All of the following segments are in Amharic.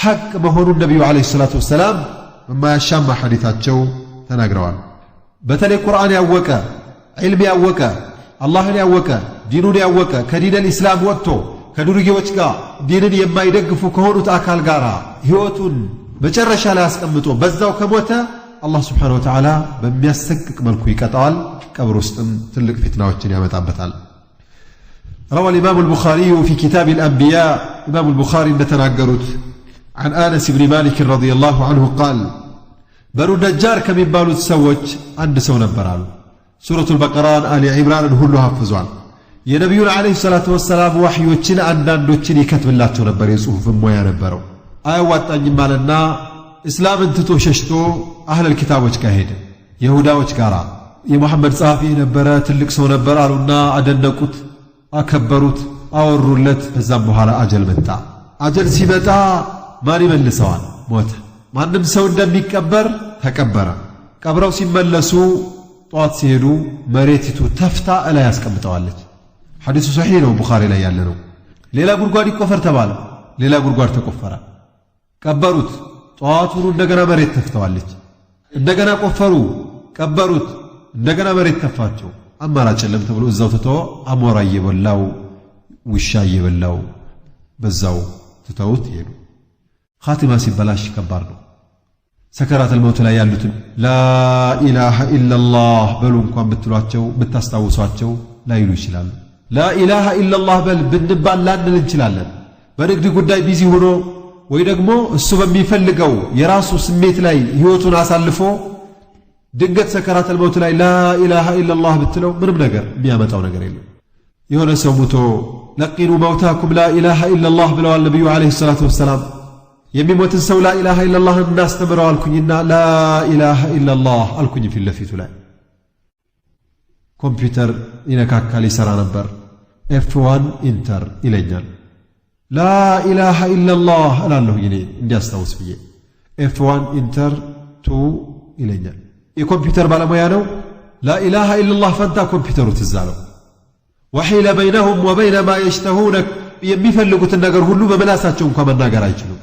ሐቅ መሆኑን ነቢዩ ዓለይሂ ሰላቱ ወሰላም በማያሻማ ሐዲታቸው ተናግረዋል። በተለይ ቁርአን ያወቀ ዒልም ያወቀ አላህን ያወቀ ዲኑን ያወቀ ከዲነል ኢስላም ወጥቶ ከዱርዬዎች ጋር ዲንን የማይደግፉ ከሆኑት አካል ጋር ሕይወቱን መጨረሻ ላይ አስቀምጦ በዛው ከሞተ አላህ ስብሓነሁ ወተዓላ በሚያሰቅቅ መልኩ ይቀጣዋል። ቀብር ውስጥም ትልቅ ፊትናዎችን ያመጣበታል። روى الإمام البخاري في كتاب الأنبياء إمام البخاري نتناقرت عن آنس بن مالك رضي الله عنه قال بنو النجار كم يبالو تسوج عند سونا برال سورة البقرة آل عمران هلو حفظوان يا نبي عليه الصلاة والسلام وحي وچن عندان دوچن يكتب الله نبر يصوف مويا نبرو آيوات أنجمالنا إسلام انتتو ششتو أهل الكتاب وجكاهد يهودا وجكارا يا محمد صافي نبرا تلك سو نبرالونا عدنكوت አከበሩት አወሩለት። ከዛም በኋላ አጀል መጣ። አጀል ሲመጣ ማን ይመልሰዋል? ሞተ። ማንም ሰው እንደሚቀበር ተቀበረ። ቀብረው ሲመለሱ ጧት ሲሄዱ መሬቲቱ ተፍታ እላይ ያስቀምጠዋለች። ሐዲሱ ሶሒህ ነው፣ ቡኻሪ ላይ ያለ ነው። ሌላ ጉድጓድ ይቆፈር ተባለ። ሌላ ጉድጓድ ተቆፈረ። ቀበሩት። ጧቱን እንደገና መሬት ተፍተዋለች። እንደገና ቆፈሩ፣ ቀበሩት። እንደገና መሬት ተፋቸው። አማራጭ የለም ተብሎ እዛው ትተው አሞራ እየበላው ውሻ እየበላው በዛው ትተውት ሄዱ። ኻቲማ ሲበላሽ ከባድ ነው። ሰከራተል መውት ላይ ያሉትን ላኢላሃ ኢላላህ በሉ እንኳን ብትሏቸው ብታስታውሷቸው ላይሉ ይችላሉ። ላኢላሃ ኢላላህ በል ብንባል ላንል እንችላለን። በንግድ ጉዳይ ቢዚ ሆኖ ወይ ደግሞ እሱ በሚፈልገው የራሱ ስሜት ላይ ሕይወቱን አሳልፎ ድንገት ሰከራተል መውት ላይ ላኢላሃ ኢላላህ ብትለው ምንም ነገር የሚያመጣው ነገር የለም። የሆነ ሰው ሙቶ ለቂኑ መውታኩም ላኢላሃ ኢላላህ ብለዋል ነቢዩ ዓለይሂ ሰላቱ ወሰላም። የሚሞትን ሰው ላኢላሃ ኢላላህ እናስተምረው አልኩኝና ላኢላሃ ኢላላህ አልኩኝ ፊት ለፊቱ ላይ። ኮምፒውተር ይነካካል ይሰራ ነበር። F1 ኢንተር ይለኛል። ላኢላሃ ኢላላህ እላለሁኝ እኔ እንዲያስታውስ ብዬ። F1 ኢንተር 2 ይለኛል። የኮምፒውተር ባለሙያ ነው። ላኢላሃ ኢላላህ ፈንታ ኮምፒውተሩ ትዝ አለው። ወሒለ በይነሁም ወበይነ ማ የሽተሁነ የሚፈልጉትን ነገር ሁሉ በመላሳቸው እንኳን መናገር አይችሉም።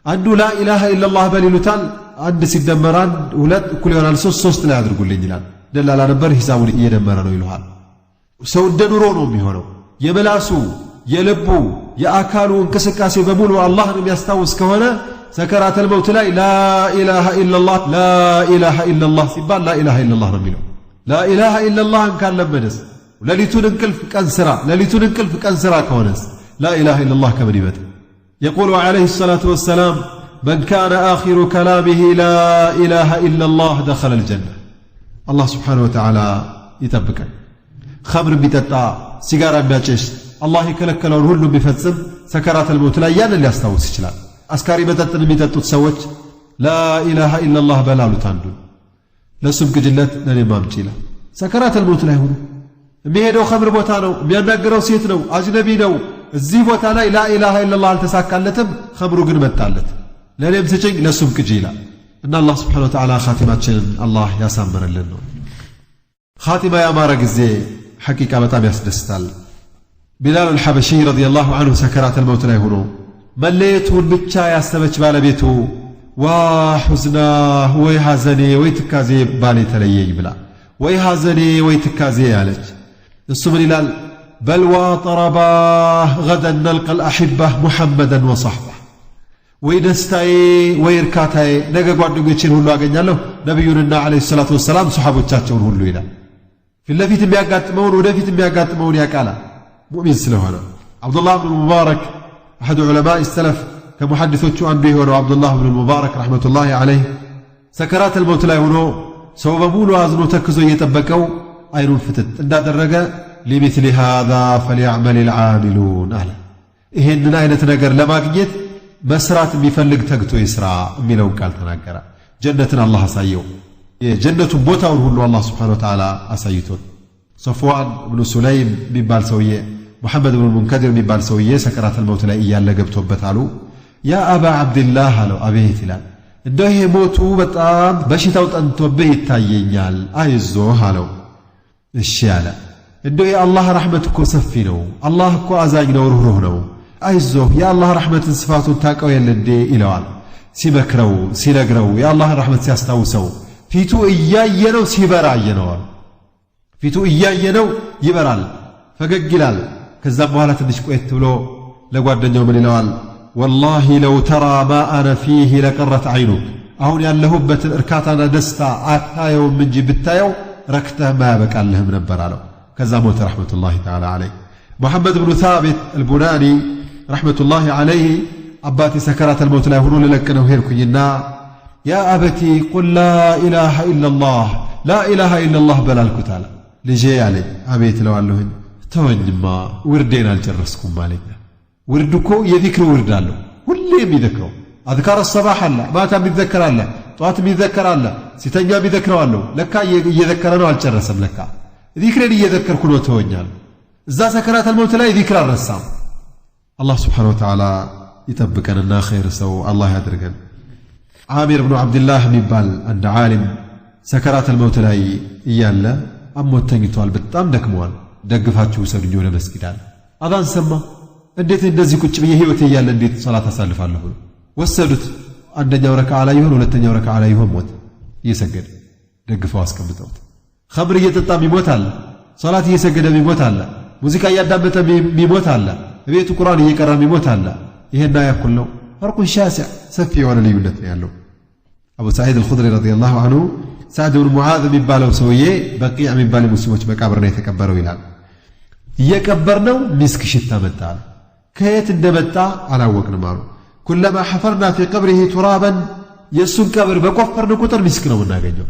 አንዱ ላኢላሃ ኢላላህ በል ይሉታል። አንድ ሲደመር አንድ ሁለት እኩል ይሆናል ሶስት ላይ አድርጉልኝ ይላል። ደላላ ነበር፣ ሂሳቡን እየደመረ ነው ይሉሃል። ሰው እንደ ኑሮ ነው የሚሆነው። የመላሱ የልቡ የአካሉ እንቅስቃሴ በሙሉ አላህን የሚያስታውስ ከሆነ ሰከራተል መውት ላይ ላኢላሃ ኢላላህ ሲባል ላኢላሃ ኢላላህ ነው የሚለው። ላኢላሃ ኢላላህን ካለመደስ ሌሊቱን እንቅልፍ ቀን ስራ ከሆነስ ላኢላሃ ኢላላህ ከምን ይበጥ? የቁሉ ዓለይሂ ሰላቱ ወሰላም መን ካነ አኺሩ ከላሚሂ ላኢላሃ ኢላላህ ደኸለል ጀና። አላህ ስብሓነሁ ወተዓላ ይጠብቀን። ኸምር ቢጠጣ ሲጋራ ቢያጨስ አላህ የከለከለውን ሁሉ ቢፈጽም ሰከራተል መውት ላይ ያንን ሊያስታውስ ይችላል። አስካሪ መጠጥን የሚጠጡት ሰዎች ላኢላሃ ኢላላህ በላሉት አንዱን ለሱም ግጅለት ለኔም አምጪ ይላል። ሰከራተል መውት ላይ ሆኖ የሚሄደው ኸምር ቦታ ነው፣ የሚያናገረው ሴት ነው፣ አጅነቢ ነው። እዚህ ቦታ ላይ ላኢላሃ ኢላላህ አልተሳካለትም፣ ኸምሩ ግን መጣለት። ለኔም ስጭኝ ለሱም ቅጂ ይላል። እና አላህ ስብሓነሁ ወተዓላ ኻቲማችንን አላህ ያሳምረልን ነው። ኻቲማ ያማረ ጊዜ ሐቂቃ በጣም ያስደስታል። ቢላል አልሐበሺ ረዲየላሁ ዐንሁ ሰከራተል መውት ላይ ሆኖ መለየቱን ብቻ ያሰበች ባለቤቱ ዋ ሑዝናህ ወይ ሐዘኔ ወይ ትካዜ ባሌ ተለየኝ ብላ ወይ ሐዘኔ ወይ ትካዜ ያለች። እሱ ምን ይላል? በልዋ ጠረባህ ገደን ነልቀል አሕባህ ሙሐመደን ወሰሕባህ። ወይ ደስታዬ ወይ እርካታዬ ነገ ጓደኞችን ሁሉ አገኛለሁ ነቢዩንና ዓለይሂ ሰላቱ ወሰላም ሰሓቦቻቸውን ሁሉ ይላል። ፊት ለፊት የሚያጋጥመውን ወደፊት የሚያጋጥመውን ያቃላል ሙእሚን ስለሆነ። ዓብዱላህ ብን ሙባረክ አሐዱ ዑለማኢ ሰለፍ ከሙሐዲሶቹ አንዱ የሆነው ዓብዱላህ ብን ሙባረክ ረሕመቱላሂ ዓለይህ ሰከራተል መውት ላይ ሆኖ ሰው በሙሉ አዝኖ ተክዞ እየጠበቀው አይኑን ፍትት እንዳደረገ ሊሚስሊ ሃዛ ፈልያዕመሊል ዓሚሉን አለ። ይሄንን አይነት ነገር ለማግኘት መስራት የሚፈልግ ተግቶ ይስራ የሚለውን ቃል ተናገረ። ጀነትን አላህ አሳየው። የጀነቱን ቦታውን ሁሉ አላህ ስብሓነሁ ወተዓላ አሳይቶን። ሶፍዋን ብኑ ሱለይም የሚባል ሰውዬ ሙሐመድ ብኑ ሙንከድር የሚባል ሰውዬ ሰከራተል መውት ላይ እያለ ገብቶበት አሉ። ያ አባ ዓብድላህ አለው። አቤት ይላል። እንደው ይሄ ሞቱ በጣም በሽታው ጠንቶብህ ይታየኛል፣ አይዞህ አለው። እሺ አለ። እንደው የአላህ ረሕመት እኮ ሰፊ ነው፣ አላህ እኮ አዛኝ ነው፣ ሩህሩህ ነው። አይዞህ የአላህ ረሕመትን ስፋቱን ታቀው የለ እንዴ ይለዋል። ሲመክረው ሲነግረው የአላህን ረሕመት ሲያስታውሰው ፊቱ እያየነው ሲበራ አየነዋል። ፊቱ እያየነው ይበራል፣ ፈገግ ይላል። ከዛም በኋላ ትንሽ ቆየት ብሎ ለጓደኛው ምን ይለዋል? ወላሂ ለው ተራ ማ አነ ፊህ ለቀረት ዐይኑክ፣ አሁን ያለሁበትን እርካታና ደስታ አታየውም እንጂ ብታየው ረክተህ ማያበቃልህም ነበር አለው። ከዛ ሞተ ረሕመቱላሂ ተዓላ ዐለይህ። ሙሐመድ ብኑ ታቢት አልቡናኒ ረሕመቱላሂ ዐለይህ አባቴ ሰከራተል መውት ላይ ሆኖ ልለቅነው ሄድኩኝና ያ አበቲ ቁል ላኢላሃ ኢለላህ ላኢላሃ ኢለላህ በላልኩት አለ። ልጄ አለኝ። አቤት እለዋለሁኝ። ተወኝማ ውርዴን አልጨረስኩም አለኝ። ውርድ እኮ የዚክር ውርድ አለው፣ ሁሌ የሚዘክረው አዝካር ሰባህ አለ፣ ማታ የሚዘከር አለ፣ ጠዋት የሚዘከር አለ፣ ሲተኛ የሚዘክረው አለው። ለካ እየዘከረ ነው፣ አልጨረሰም። ለካ ዚክሬን እየዘከርኩ ነው፣ ተወኛል። እዛ ሰከራተል መውት ላይ ዚክር አልረሳም። አላህ ስብሓነሁ ወተዓላ ይጠብቀንና ኸይር ሰው አላህ ያድርገን። ዓሚር ብኑ ዓብድላህ የሚባል አንድ ዓሊም ሰከራተል መውት ላይ እያለ አሞት ተኝቷል፣ በጣም ደክመዋል። ደግፋችሁ ውሰዱኝ ወደ መስጊድ አለ። አዛን ሰማ። እንዴት እንደዚህ ቁጭ ብዬ ህይወቴ እያለ እንዴት ሰላት አሳልፋለሁ? ወሰዱት። አንደኛው ረክዓ ላይ ይሆን ሁለተኛው ረክዓ ላይ ይሆን ሞት እየሰገደ ደግፈው አስቀምጠውት። ኸምር እየጠጣም ይሞታል፣ ሰላት እየሰገደም ይሞታል፣ ሙዚቃ እያዳመጠ ይሞታል፣ ቤቱ ቁርአን እየቀራም ይሞታል። ይሄና ያኩል ነው። ፈርቁን ሻሲዕ ሰፊ የሆነ ልዩነት ነው ያለው። አቡ ሰዒድ አልኹድሪ ረዲየላሁ ዐንሁ ሳዕድ ብን ሙዓዝ የሚባለው ሰውዬ በቂዕ የሚባል ሙስሊሞች መቃብር ነው የተቀበረው ይላል። እየቀበርነው ሚስክ ሽታ መጣ። ከየት እንደመጣ አላወቅንም አሉ። ኩለማ ሐፈርና ፊ ቀብሪሂ ቱራበን፣ የእሱን ቀብር በቆፈርን ቁጥር ሚስክ ነው የምናገኘው።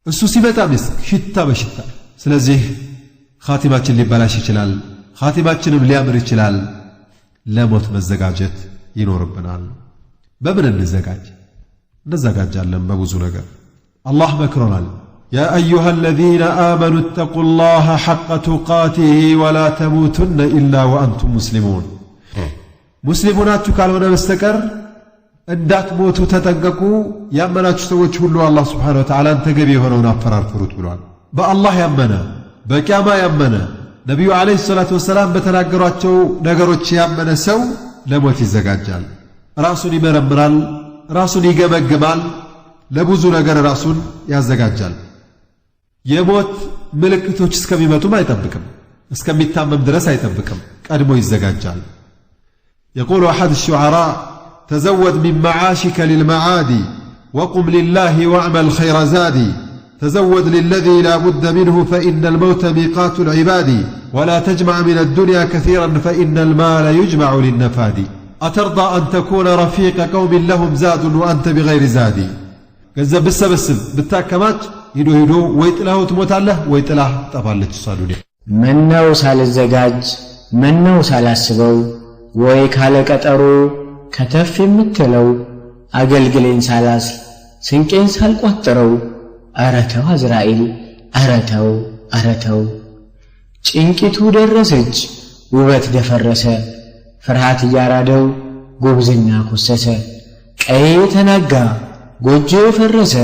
እሱ ሲመጣ ሚስክ ሽታ በሽታ። ስለዚህ ኻቲማችን ሊበላሽ ይችላል፣ ኻቲማችንም ሊያምር ይችላል። ለሞት መዘጋጀት ይኖርብናል። በምን እንዘጋጅ? እንዘጋጃለን በብዙ ነገር። አላህ መክሮናል። ያ አዩሃ አለዚነ አመኑ እተቁላህ ሐቀ ቱቃቲህ ወላ ተሙቱነ ኢላ ወአንቱም ሙስሊሙን። ሙስሊሙ ናችሁ ካልሆነ በስተቀር እንዳትሞቱ ተጠንቀቁ። ያመናችሁ ሰዎች ሁሉ አላህ ስብሓነሁ ወተዓላን ተገቢ የሆነውን አፈራር ፍሩት ብሏል። በአላህ ያመነ በቂያማ ያመነ ነቢዩ ዓለይሂ ሰላቱ ወሰላም በተናገሯቸው ነገሮች ያመነ ሰው ለሞት ይዘጋጃል። ራሱን ይመረምራል፣ ራሱን ይገመግማል፣ ለብዙ ነገር ራሱን ያዘጋጃል። የሞት ምልክቶች እስከሚመጡም አይጠብቅም፣ እስከሚታመም ድረስ አይጠብቅም፣ ቀድሞ ይዘጋጃል። የቁሉ አሐድ الشعراء ተዘወድ ሚን መዓሽከ ሊልመዓዲ ወቁም ሊላሂ ወዕመል ኸይረ ዛዲ ተዘወድ ሊለዚ ላ ቡደ ሚንሁ ፈኢነ ልመውተ ሚቃቱ ልዕባዲ ወላ ተጅመዕ ምን አዱንያ ከሲራን ፈኢነ ልማለ ዩጅመዑ ሊነፋዲ አተርዳ አን ተኩነ ረፊቀ ቀውሚን ለሁም ዛዱን ወአንተ ቢገይሪ ዛዲ። ገንዘብ ብሰበስብ ብታከማች ሂዶ ሂዶ ወይ ጥላኸው ትሞታለህ ወይ ጥላህ ጠፋለች እሷ ዱንያ። ምነው ሳልዘጋጅ ምነው ሳላስበው ወይ ካለ ቀጠሮ ከተፍ የምትለው አገልግሌን ሳላስል ስንቄን ሳልቋጥረው ኧረ ተው አዝራኤል ኧረ ተው ኧረ ተው። ጭንቂቱ ደረሰች ውበት ደፈረሰ ፍርሃት እያራደው ጉብዝና ኮሰሰ። ቀዬ ተናጋ ጎጆ ፈረሰ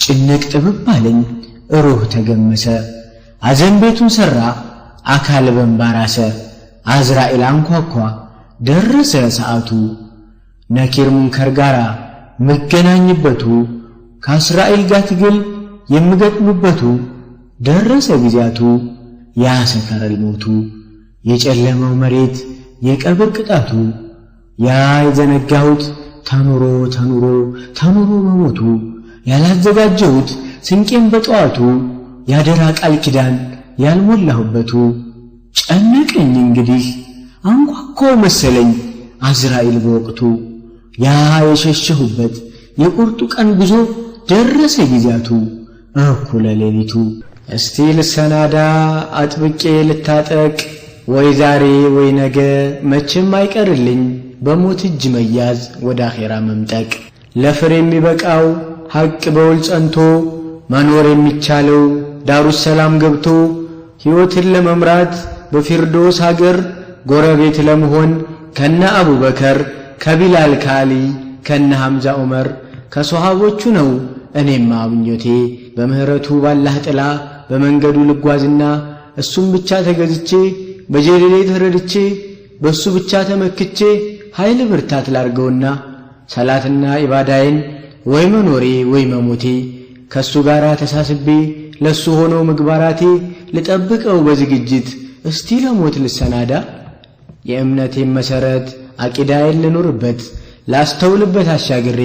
ጭንቅ ጥብብ አለኝ ሩህ ተገመሰ። አዘን ቤቱን ሠራ አካል በንባራሰ አዝራኤል አንኳኳ ደረሰ ሰዓቱ። ነኪር ሙንከር ጋራ መገናኝበቱ ከእስራኤል ጋር ትግል የምገጥምበቱ ደረሰ ጊዜያቱ። ያ ሰከረል ሞቱ የጨለመው መሬት የቀብር ቅጣቱ። ያ የዘነጋሁት ተኑሮ ተኑሮ ተኑሮ መሞቱ ያላዘጋጀሁት ስንቄም በጠዋቱ ያደራ ቃል ኪዳን ያልሞላሁበቱ። ጨነቀኝ እንግዲህ አንኳኳው መሰለኝ አዝራኤል በወቅቱ። ያ የሸሸሁበት የቁርጡ ቀን ጉዞ ደረሰ ጊዜያቱ እኩለ ሌሊቱ። እስቲ ልሰናዳ አጥብቄ ልታጠቅ ወይ ዛሬ ወይ ነገ መቼም አይቀርልኝ በሞት እጅ መያዝ ወደ አኼራ መምጠቅ። ለፍሬ የሚበቃው ሐቅ በውል ጸንቶ መኖር የሚቻለው ዳሩ ሰላም ገብቶ ሕይወትን ለመምራት በፊርዶስ አገር ጎረቤት ለመሆን ከነ አቡበከር ከቢላል ከአሊ ከነ ሐምዛ ዑመር ከሶሃቦቹ ነው። እኔማ ምኞቴ በምህረቱ ባላህ ጥላ በመንገዱ ልጓዝና እሱም ብቻ ተገዝቼ በጀሌሌ ተረድቼ በሱ ብቻ ተመክቼ ኃይል ብርታት ላርገውና ሰላትና ኢባዳዬን ወይ መኖሬ ወይ መሞቴ ከሱ ጋር ተሳስቤ ለሱ ሆኖ ምግባራቴ ልጠብቀው በዝግጅት እስቲ ለሞት ልሰናዳ። የእምነቴን መሰረት አቂዳዬን ልኖርበት ላስተውልበት አሻግሬ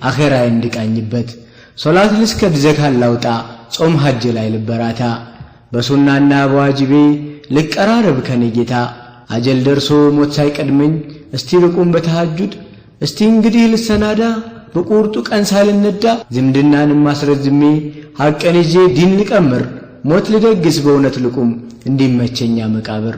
አኼራዬን እንድቃኝበት ሶላት ልስከድ ዘካን ላውጣ ጾም ሐጅ ላይ ልበራታ በሱናና በዋጅቤ ልቀራረብ ከኔ ጌታ አጀል ደርሶ ሞት ሳይቀድመኝ እስቲ ልቁም በተሐጁድ እስቲ እንግዲህ ልሰናዳ በቁርጡ ቀን ሳልነዳ ዝምድናንም ማስረዝሜ ሐቅን ይዤ ዲን ልቀምር ሞት ልደግስ በእውነት ልቁም እንዲመቸኛ መቃብር